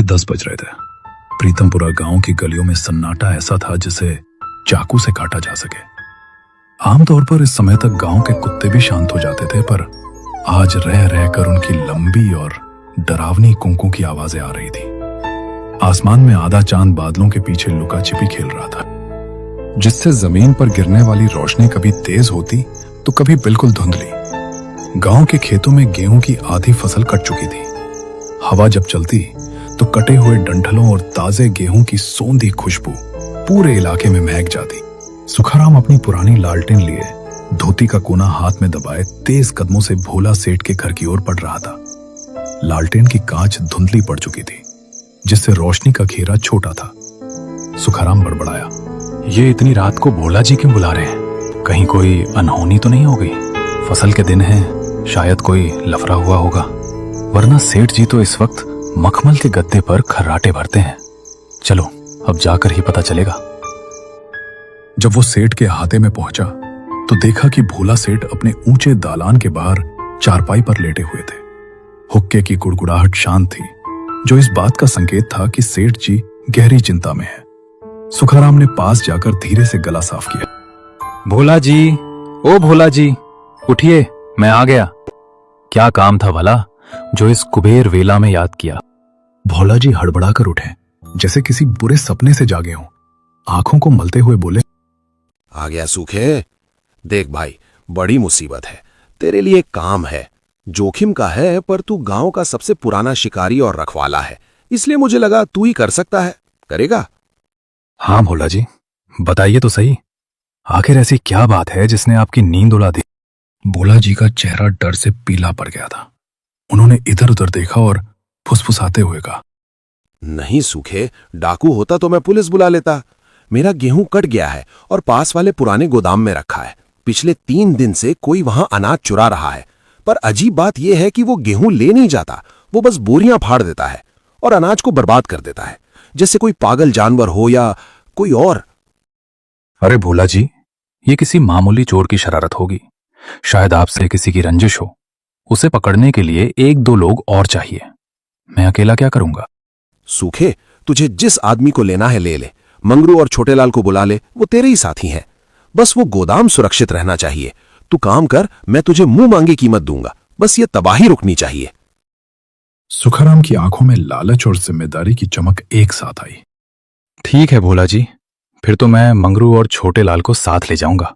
10 बज रहे थे। प्रीतमपुरा गांव की गलियों में सन्नाटा ऐसा था जिसे चाकू से काटा जा सके। आमतौर पर इस समय तक गांव के कुत्ते भी शांत हो जाते थे, पर आज रह रहकर उनकी लंबी और डरावनी कुंकू की आवाजें आ रही थी। आसमान में आधा चांद बादलों के पीछे लुका छिपी खेल रहा था, जिससे जमीन पर गिरने वाली रोशनी कभी तेज होती तो कभी बिल्कुल धुंधली। गांव के खेतों में गेहूं की आधी फसल कट चुकी थी। हवा जब चलती तो कटे हुए डंठलों और ताजे गेहूं की सौंधी खुशबू पूरे इलाके में महक जाती। सुखाराम अपनी पुरानी लालटेन लिए धोती का कोना हाथ में दबाए तेज कदमों से भोला सेठ के घर की ओर बढ़ रहा था। लालटेन की कांच धुंधली पड़ चुकी थी, जिससे रोशनी का घेरा छोटा था। सुखाराम बड़बड़ाया, ये इतनी रात को भोला जी क्यों बुला रहे हैं? कहीं कोई अनहोनी तो नहीं हो गई? फसल के दिन है, शायद कोई लफड़ा हुआ होगा, वरना सेठ जी तो इस वक्त मखमल के गद्दे पर खर्राटे भरते हैं। चलो अब जाकर ही पता चलेगा। जब वो सेठ के अहाते में पहुंचा तो देखा कि भोला सेठ अपने ऊंचे दालान के बाहर चारपाई पर लेटे हुए थे। हुक्के की गुड़गुड़ाहट शांत थी, जो इस बात का संकेत था कि सेठ जी गहरी चिंता में है। सुखाराम ने पास जाकर धीरे से गला साफ किया। भोला जी, ओ भोला जी, उठिए, मैं आ गया। क्या काम था भला जो इस कुबेर वेला में याद किया? भोला जी हड़बड़ाकर उठे, जैसे किसी बुरे सपने से जागे हों। आंखों को मलते हुए बोले, आ गया सूखे। देख भाई, बड़ी मुसीबत है। तेरे लिए काम है, जोखिम का है, पर तू गांव का सबसे पुराना शिकारी और रखवाला है, इसलिए मुझे लगा तू ही कर सकता है। करेगा? हाँ भोला जी, बताइए तो सही, आखिर ऐसी क्या बात है जिसने आपकी नींद उड़ा दी? भोला जी का चेहरा डर से पीला पड़ गया था। उन्होंने इधर उधर देखा और फुसफुसाते हुए कहा, नहीं सूखे, डाकू होता तो मैं पुलिस बुला लेता। मेरा गेहूं कट गया है और पास वाले पुराने गोदाम में रखा है। पिछले 3 दिन से कोई वहां अनाज चुरा रहा है, पर अजीब बात यह है कि वो गेहूं ले नहीं जाता, वो बस बोरियां फाड़ देता है और अनाज को बर्बाद कर देता है, जैसे कोई पागल जानवर हो या कोई और। अरे भोला जी, ये किसी मामूली चोर की शरारत होगी। शायद आपसे किसी की रंजिश हो। उसे पकड़ने के लिए 1-2 लोग और चाहिए। मैं अकेला क्या करूंगा? सूखे, तुझे जिस आदमी को लेना है ले ले। मंगरू और छोटेलाल को बुला ले, वो तेरे ही साथी हैं। बस वो गोदाम सुरक्षित रहना चाहिए। तू काम कर, मैं तुझे मुंह मांगी कीमत दूंगा। बस ये तबाही रुकनी चाहिए। सुखाराम की आंखों में लालच और जिम्मेदारी की चमक एक साथ आई। ठीक है भोला जी, फिर तो मैं मंगरू और छोटेलाल को साथ ले जाऊंगा।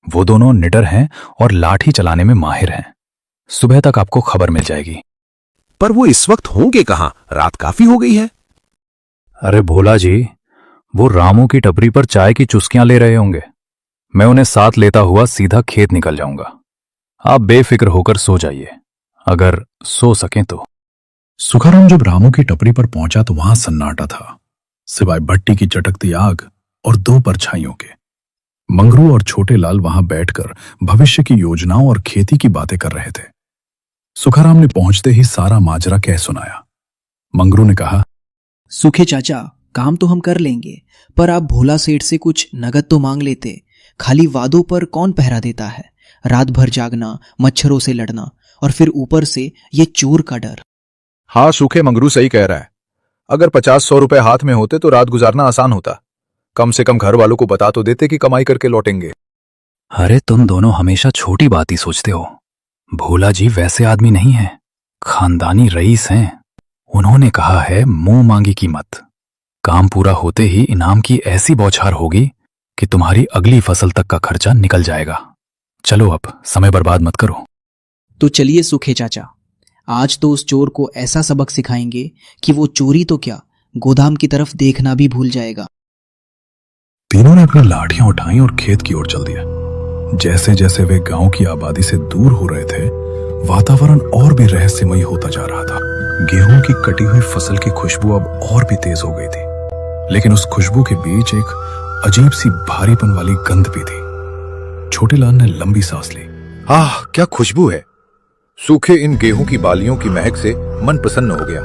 वो दोनों निडर हैं और लाठी चलाने में माहिर हैं। सुबह तक आपको खबर मिल जाएगी। पर वो इस वक्त होंगे कहां? रात काफी हो गई है। अरे भोला जी, वो रामू की टपरी पर चाय की चुस्कियां ले रहे होंगे। मैं उन्हें साथ लेता हुआ सीधा खेत निकल जाऊंगा। आप बेफिक्र होकर सो जाइए, अगर सो सकें तो। सुखाराम जब रामू की टपरी पर पहुंचा तो वहां सन्नाटा था, सिवाय भट्टी की चटकती आग और 2 परछाइयों के। मंगरू और छोटेलाल वहां बैठकर भविष्य की योजनाओं और खेती की बातें कर रहे थे। सुखाराम ने पहुंचते ही सारा माजरा कह सुनाया। मंगरू ने कहा, सूखे चाचा, काम तो हम कर लेंगे, पर आप भोला सेठ से कुछ नगद तो मांग लेते। खाली वादों पर कौन पहरा देता है? रात भर जागना, मच्छरों से लड़ना, और फिर ऊपर से ये चोर का डर। हाँ सूखे, मंगरू सही कह रहा है। अगर 50-100 रुपए हाथ में होते तो रात गुजारना आसान होता। कम से कम घर वालों को बता तो देते कि कमाई करके लौटेंगे। अरे तुम दोनों हमेशा छोटी बात ही सोचते हो। भोला जी वैसे आदमी नहीं है, खानदानी रईस हैं। उन्होंने कहा है मुंह मांगी कीमत। काम पूरा होते ही इनाम की ऐसी बौछार होगी कि तुम्हारी अगली फसल तक का खर्चा निकल जाएगा। चलो अब समय बर्बाद मत करो। तो चलिए सूखे चाचा, आज तो उस चोर को ऐसा सबक सिखाएंगे कि वो चोरी तो क्या, गोदाम की तरफ देखना भी भूल जाएगा। तीनों ने अपनी लाठियां उठाई और खेत की ओर चल दिया। जैसे जैसे वे गांव की आबादी से दूर हो रहे थे, वातावरण और भी रहस्यमयी होता जा रहा था। गेहूं की कटी हुई फसल की खुशबू अब और भी तेज हो गई थी, लेकिन उस खुशबू के बीच एक अजीब सी भारीपन वाली गंध भी थी। छोटेलाल ने लंबी सांस ली। आह, क्या खुशबू है! सूखे, इन गेहूं की बालियों की महक से मन प्रसन्न हो गया।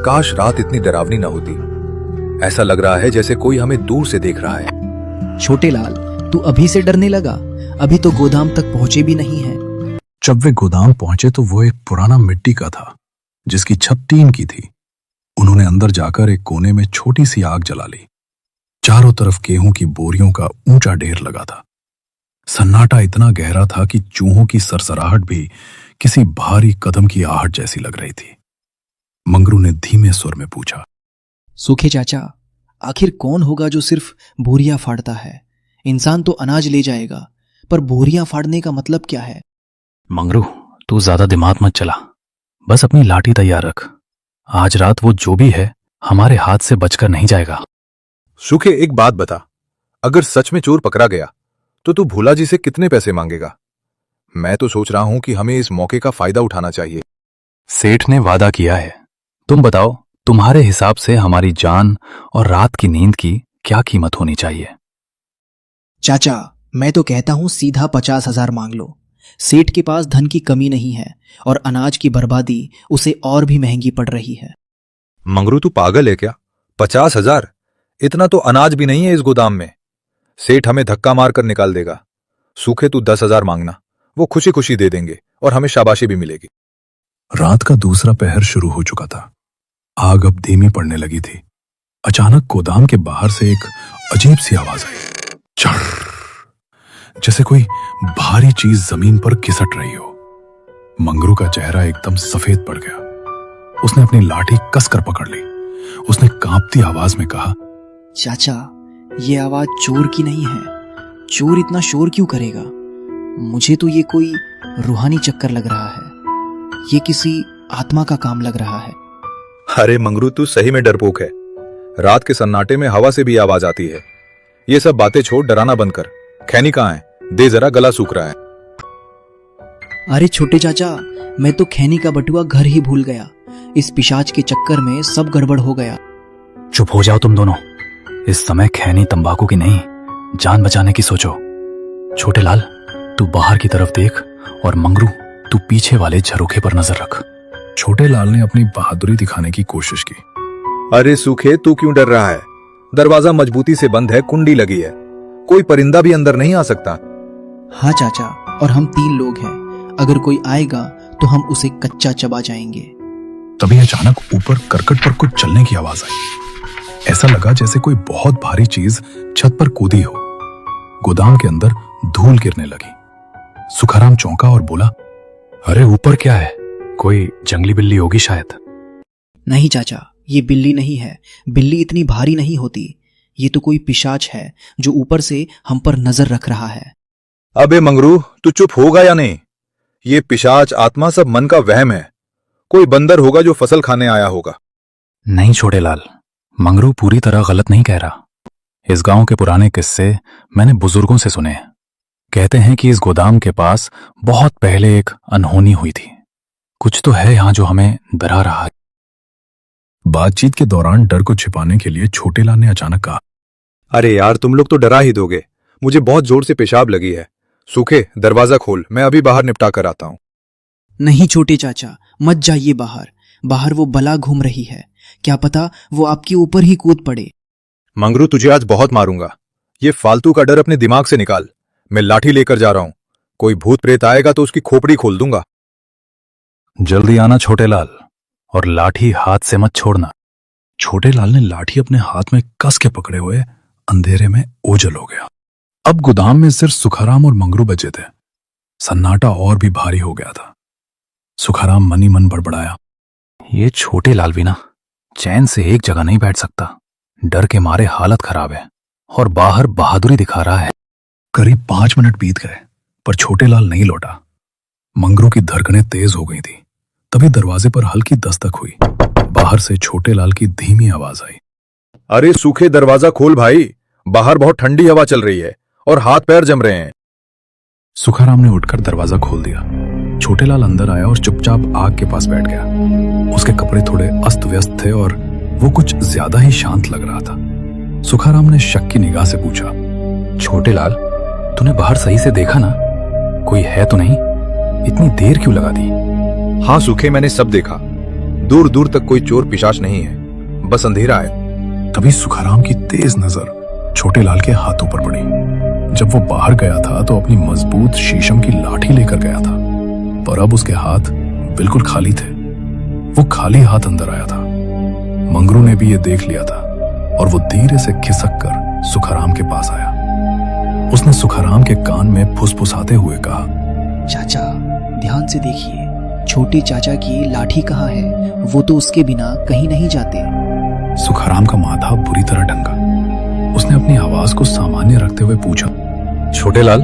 काश रात इतनी डरावनी न होती। ऐसा लग रहा है जैसे कोई हमें दूर से देख रहा है। छोटेलाल, तू अभी से डरने लगा? अभी तो गोदाम तक पहुंचे भी नहीं है। जब वे गोदाम पहुंचे तो वो एक पुराना मिट्टी का था, जिसकी छत टीन की थी। उन्होंने अंदर जाकर एक कोने में छोटी सी आग जला ली। चारों तरफ गेहूं की बोरियों का ऊंचा ढेर लगा था। सन्नाटा इतना गहरा था कि चूहों की सरसराहट भी किसी भारी कदम की आहट जैसी लग रही थी। मंगरू ने धीमे स्वर में पूछा, सूखे चाचा, आखिर कौन होगा जो सिर्फ बोरियां फाड़ता है? इंसान तो अनाज ले जाएगा, पर बोरियां फाड़ने का मतलब क्या है? मंगरू, तू ज्यादा दिमाग मत चला, बस अपनी लाठी तैयार रख। आज रात वो जो भी है हमारे हाथ से बचकर नहीं जाएगा। सूखे, एक बात बता, अगर सच में चोर पकड़ा गया तो तू भोला जी से कितने पैसे मांगेगा? मैं तो सोच रहा हूं कि हमें इस मौके का फायदा उठाना चाहिए। सेठ ने वादा किया है। तुम बताओ, तुम्हारे हिसाब से हमारी जान और रात की नींद की क्या कीमत होनी चाहिए? चाचा, मैं तो कहता हूं सीधा 50,000 मांग लो। सेठ के पास धन की कमी नहीं है और अनाज की बर्बादी उसे और भी महंगी पड़ रही है। मंगरू, तू पागल है क्या? 50,000? इतना तो अनाज भी नहीं है इस गोदाम में। सेठ हमें धक्का मारकर निकाल देगा। सूखे, तू 10,000 मांगना, वो खुशी खुशी दे देंगे और हमें शाबाशी भी मिलेगी। रात का दूसरा पहर शुरू हो चुका था। आग अब धीमी पड़ने लगी थी। अचानक गोदाम के बाहर से एक अजीब सी आवाज आई, चढ़, जैसे कोई भारी चीज जमीन पर खिसट रही हो। मंगरू का चेहरा एकदम सफेद पड़ गया। उसने अपनी लाठी कसकर पकड़ ली। उसने कांपती आवाज में कहा, चाचा, ये आवाज चोर की नहीं है। चोर इतना शोर क्यों करेगा? मुझे तो ये कोई रूहानी चक्कर लग रहा है। ये किसी आत्मा का काम लग रहा है। अरे मंगरू, तू सही में डरपोक है। रात के सन्नाटे में हवा से भी आवाज आती है। ये सब बातें छोड़, डराना बंद कर। खैनी कहाँ है? दे जरा, गला सूख रहा है। अरे छोटे चाचा, मैं तो खैनी का बटुआ घर ही भूल गया। इस पिशाच के चक्कर में सब गड़बड़ हो गया। चुप हो जाओ तुम दोनों। इस समय खैनी तंबाकू की नहीं, जान बचाने की सोचो। छोटे लाल, तू बाहर की तरफ देख और मंगरू, तू पीछे वाले झरोखे पर नजर रख। छोटे लाल ने अपनी बहादुरी दिखाने की कोशिश की। अरे सूखे, तू क्यों डर रहा है? दरवाजा मजबूती से बंद है, कुंडी लगी है, कोई परिंदा भी अंदर नहीं आ सकता। हाँ चाचा, और हम 3 लोग हैं। अगर कोई आएगा तो हम उसे कच्चा चबा जाएंगे। तभी अचानक ऊपर करकट पर कुछ चलने की आवाज आई। ऐसा लगा जैसे कोई बहुत भारी चीज छत पर कूदी हो। गोदाम के अंदर धूल गिरने लगी। सुखाराम चौंका और बोला, अरे ऊपर क्या है? कोई जंगली बिल्ली होगी शायद। नहीं चाचा, ये बिल्ली नहीं है। बिल्ली इतनी भारी नहीं होती। ये तो कोई पिशाच है जो ऊपर से हम पर नजर रख रहा है। अबे मंगरू, तू चुप होगा या नहीं? ये पिशाच आत्मा सब मन का वहम है। कोई बंदर होगा जो फसल खाने आया होगा। नहीं छोटे लाल, मंगरू पूरी तरह गलत नहीं कह रहा। इस गांव के पुराने किस्से मैंने बुजुर्गों से सुने हैं। कहते हैं कि इस गोदाम के पास बहुत पहले एक अनहोनी हुई थी। कुछ तो है यहां जो हमें डरा रहा है। बातचीत के दौरान डर को छिपाने के लिए छोटे लाल ने अचानक कहा, अरे यार, तुम लोग तो डरा ही दोगे। मुझे बहुत जोर से पेशाब लगी है। सूखे, दरवाजा खोल, मैं अभी बाहर निपटा कर आता हूं। नहीं छोटे चाचा, मत जाइए बाहर। बाहर वो बला घूम रही है। क्या पता वो आपके ऊपर ही कूद पड़े। मंगरू, तुझे आज बहुत मारूंगा। ये फालतू का डर अपने दिमाग से निकाल। मैं लाठी लेकर जा रहा हूं। कोई भूत प्रेत आएगा तो उसकी खोपड़ी खोल दूंगा। जल्दी आना छोटे लाल, और लाठी हाथ से मत छोड़ना। छोटे लाल ने लाठी अपने हाथ में कस के पकड़े हुए अंधेरे में ओझल हो गया। अब गोदाम में सिर्फ सुखाराम और मंगरू बचे थे। सन्नाटा और भी भारी हो गया था। सुखाराम मन ही मन बड़बड़ाया, ये छोटे लाल भी ना चैन से एक जगह नहीं बैठ सकता। डर के मारे हालत खराब है और बाहर बहादुरी दिखा रहा है। करीब 5 मिनट बीत गए, पर छोटे लाल नहीं लौटा। मंगरू की धड़कनें तेज हो गई थी। तभी दरवाजे पर हल्की दस्तक हुई। बाहर से छोटे लाल की धीमी आवाज आई, अरे सूखे, दरवाजा खोल भाई। बाहर बहुत ठंडी हवा चल रही है और हाथ पैर जम रहे हैं। सुखाराम ने उठकर दरवाजा खोल दिया। छोटे लाल अंदर आया और चुपचाप आग के पास बैठ गया। उसके कपड़े थोड़े अस्त व्यस्त थे और वो कुछ ज्यादा ही शांत लग रहा था। सुखाराम ने शक की निगाह से पूछा, छोटे लाल, तूने बाहर सही से देखा ना? कोई है तो नहीं? इतनी देर क्यों लगा दी? हाँ सूखे, मैंने सब देखा। दूर दूर तक कोई चोर पिशाच नहीं है, बस अंधेरा है। तभी सुखाराम की तेज नजर छोटे लाल के हाथों पर पड़ी। जब वो बाहर गया था तो अपनी मजबूत शीशम की लाठी लेकर गया था, पर अब उसके हाथ बिल्कुल खाली थे। वो खाली हाथ अंदर आया था। मंगरू ने भी ये देख लिया था और वो धीरे से खिसक कर सुखाराम के पास आया। उसने सुखाराम के कान में फुसफुसाते हुए कहा, चाचा ध्यान से देखिए, छोटे चाचा की लाठी कहाँ है? वो तो उसके बिना कहीं नहीं जाते। सुखाराम का माथा बुरी तरह ढंगा। उसने अपनी आवाज को सामान्य रखते हुए पूछा, छोटे लाल,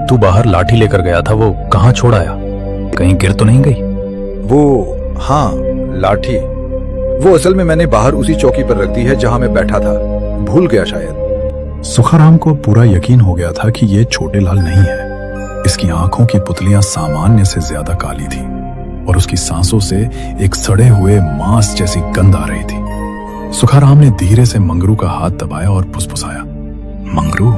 तू बाहर लाठी लेकर गया था, वो कहाँ छोड़ आया? कहीं गिर तो नहीं गई? वो, हाँ, लाठी। वो असल में मैंने बाहर उसी चौकी पर रख दी है जहां मैं बैठा था। भूल गया शायद। सुखाराम को पूरा यकीन हो गया था कि ये छोटे लाल नहीं है। इसकी आंखों की पुतलियां सामान्य से ज्यादा काली थी और उसकी सांसों से एक सड़े हुए मांस जैसी गंध आ रही थी। सुखाराम ने धीरे से मंगरू का हाथ दबाया और फुसफुसाया, मंगरू,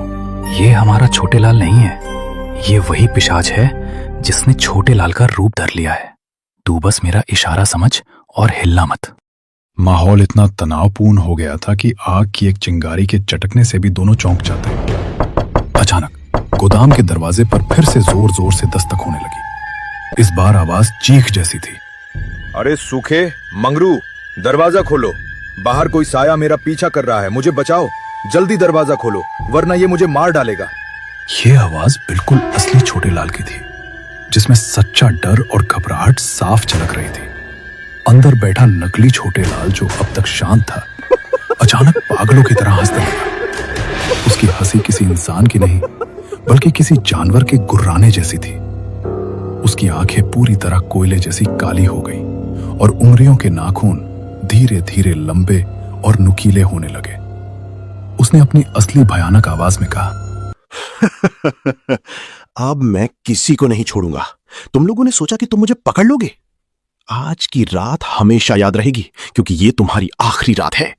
ये हमारा छोटे लाल नहीं है। ये वही पिशाच है जिसने छोटे लाल का रूप धर लिया है। तू बस मेरा इशारा समझ और हिलना मत। माहौल इतना तनावपूर्ण हो गया था कि आग की एक चिंगारी के चटकने से भी दोनों चौंक जाते। अचानक गोदाम के दरवाजे पर फिर से जोर जोर से दस्तक होने लगी। इस बार आवाज चीख जैसी थी। अरे सूखे, मंगरू, दरवाजा खोलो। बाहर कोई साया मेरा पीछा कर रहा है, मुझे बचाओ। जल्दी दरवाजा खोलो, वरना ये मुझे मार डालेगा। ये आवाज बिल्कुल असली छोटे लाल की थी, जिसमें सच्चा डर और घबराहट साफ झलक रही थी। अंदर बैठा नकली छोटे लाल, जो अब तक शांत था, अचानक पागलों की तरह हंसने लगा। उसकी हंसी किसी इंसान की नहीं, बल्कि किसी जानवर के गुर्राने जैसी थी। उसकी आंखें पूरी तरह कोयले जैसी काली हो गई और उंगलियों के नाखून धीरे धीरे लंबे और नुकीले होने लगे। उसने अपनी असली भयानक आवाज में कहा, अब मैं किसी को नहीं छोड़ूंगा। तुम लोगों ने सोचा कि तुम मुझे पकड़ लोगे? आज की रात हमेशा याद रहेगी, क्योंकि ये तुम्हारी आखिरी रात है।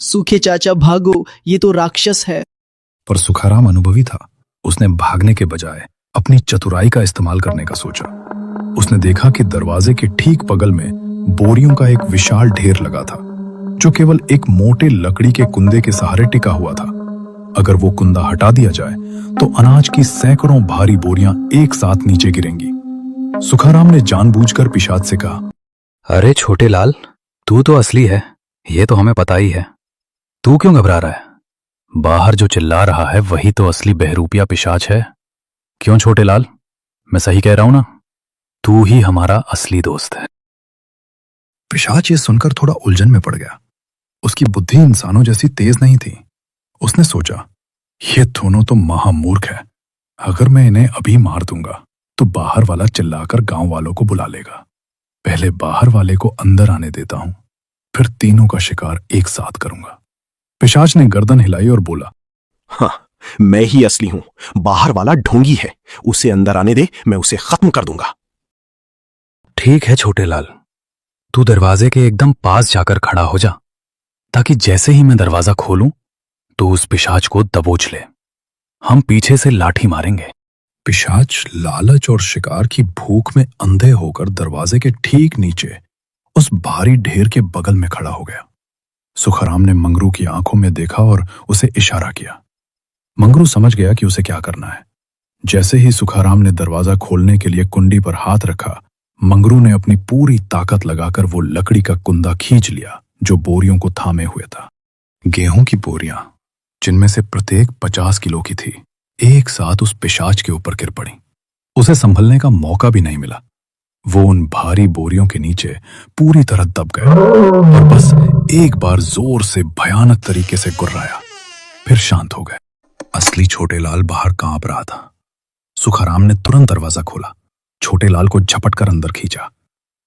सूखे चाचा भागो, ये तो राक्षस है। पर सुखाराम अनुभवी था। उसने भागने के बजाय अपनी चतुराई का इस्तेमाल करने का सोचा। उसने देखा कि दरवाजे के ठीक बगल में बोरियों का एक विशाल ढेर लगा था, जो केवल एक मोटे लकड़ी के कुंदे के सहारे टिका हुआ था। अगर वो कुंदा हटा दिया जाए तो अनाज की सैकड़ों भारी बोरियां एक साथ नीचे गिरेंगी। सुखाराम ने जानबूझकर पिशाच से कहा, अरे छोटे लाल, तू तो असली है, ये तो हमें पता ही है। तू क्यों घबरा रहा है? बाहर जो चिल्ला रहा है वही तो असली बहरूपिया पिशाच है। क्यों छोटे लाल, मैं सही कह रहा हूं ना? तू ही हमारा असली दोस्त है। पिशाच ये सुनकर थोड़ा उलझन में पड़ गया। उसकी बुद्धि इंसानों जैसी तेज नहीं थी। उसने सोचा, ये दोनों तो महामूर्ख है। अगर मैं इन्हें अभी मार दूंगा तो बाहर वाला चिल्लाकर गांव वालों को बुला लेगा। पहले बाहर वाले को अंदर आने देता हूं, फिर तीनों का शिकार एक साथ करूंगा। पिशाच ने गर्दन हिलाई और बोला, हाँ, मैं ही असली हूं। बाहर वाला ढोंगी है, उसे अंदर आने दे, मैं उसे खत्म कर दूंगा। ठीक है छोटे लाल, तू दरवाजे के एकदम पास जाकर खड़ा हो जा, ताकि जैसे ही मैं दरवाजा खोलूं तो उस पिशाच को दबोच ले। हम पीछे से लाठी मारेंगे। पिशाच लालच और शिकार की भूख में अंधे होकर दरवाजे के ठीक नीचे उस भारी ढेर के बगल में खड़ा हो गया। सुखाराम ने मंगरू की आंखों में देखा और उसे इशारा किया। मंगरू समझ गया कि उसे क्या करना है। जैसे ही सुखाराम ने दरवाजा खोलने के लिए कुंडी पर हाथ रखा, मंगरू ने अपनी पूरी ताकत लगाकर वो लकड़ी का कुंदा खींच लिया जो बोरियों को थामे हुए था। गेहूं की बोरियां, जिनमें से प्रत्येक 50 किलो की थी, एक साथ उस पिशाच के ऊपर गिर पड़ी। उसे संभलने का मौका भी नहीं मिला। वो उन भारी बोरियों के नीचे पूरी तरह दब गया और बस एक बार जोर से भयानक तरीके से गुर्राया, फिर शांत हो गए। असली छोटे लाल बाहर कांप रहा था। सुखाराम ने तुरंत दरवाजा खोला, छोटे लाल को झपटकर अंदर खींचा।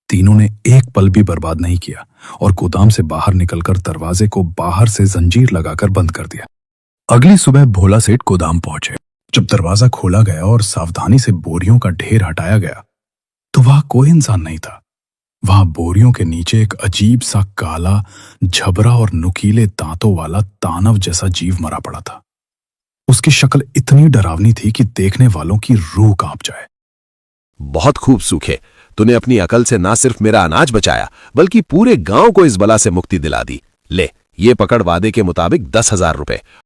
तीनों ने एक पल भी बर्बाद नहीं किया और गोदाम से बाहर निकलकर दरवाजे को बाहर से जंजीर लगाकर बंद कर दिया। अगली सुबह भोला सेठ गोदाम पहुंचे। जब दरवाजा खोला गया और सावधानी से बोरियों का ढेर हटाया गया तो वहां कोई इंसान नहीं था। वहां बोरियों के नीचे एक अजीब सा काला, झबरा और नुकीले दांतों वाला दानव जैसा जीव मरा पड़ा था। उसकी शक्ल इतनी डरावनी थी कि देखने वालों की रूह कांप जाए। बहुत खूब सूखे, तूने अपनी अकल से ना सिर्फ मेरा अनाज बचाया, बल्कि पूरे गांव को इस बला से मुक्ति दिला दी। ले, ये पकड़ वादे के मुताबिक 10,000 रुपए